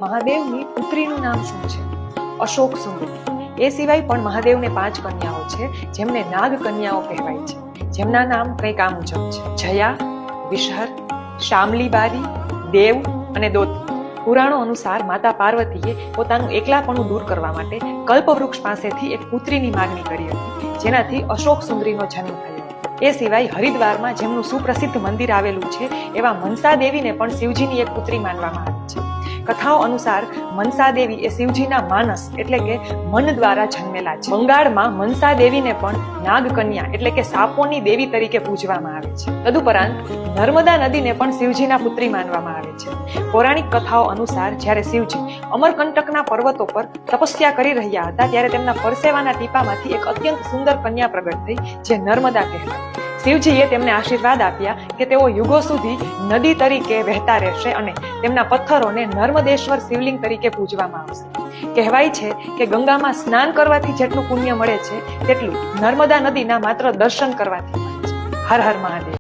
મહાદેવની પુત્રીનું નામ શું છે? અશોક સુંદરી. એ સિવાય પણ મહાદેવને 5 કન્યાઓ છે, જેમને નાગ કન્યાઓ કહેવાય છે, જેમના નામ કંઈક આ મુજબ છે: જયા, વિષહર, શામલીબારી, દેવ અને દોતી. પુરાણો અનુસાર માતા પાર્વતીએ પોતાનું એકલાપણું દૂર કરવા માટે કલ્પવૃક્ષ પાસેથી એક પુત્રીની માગણી કરી હતી, જેનાથી અશોક સુંદરીનો જન્મ થયો. એ સિવાય હરિદ્વારમાં જેમનું સુપ્રસિદ્ધ મંદિર આવેલું છે એવા મનસા દેવીને પણ શિવજીની એક પુત્રી માનવામાં આવે છે. કથાઓ અનુસાર મનસા દેવી એ શિવજીના માનસ એટલે કે મન દ્વારા જન્મેલા છે. બંગાળમાં મનસા દેવીને પણ નાગકન્યા એટલે કે સાપોની દેવી તરીકે પૂજવામાં આવે છે. તદુપરાંત નર્મદા નદીને પણ શિવજીના પુત્રી માનવામાં આવે છે. પૌરાણિક કથાઓ અનુસાર જ્યારે શિવજી અમરકંટકના પર્વતો પર તપસ્યા કરી રહ્યા હતા ત્યારે તેમના પરસેવાના ટીપામાંથી એક અત્યંત સુંદર કન્યા પ્રગટ થઈ, જે નર્મદા કહેવાય. શિવજીએ તેમને આશીર્વાદ આપ્યા કે તેઓ યુગો સુધી નદી તરીકે વહેતા રહેશે અને તેમના પથ્થરોને નર્મદેશ્વર શિવલિંગ તરીકે પૂજવામાં આવશે. કહેવાય છે કે ગંગામાં સ્નાન કરવાથી જેટલું પુણ્ય મળે છે તેટલું નર્મદા નદીના માત્ર દર્શન કરવાથી મળે છે. હર હર મહાદેવ.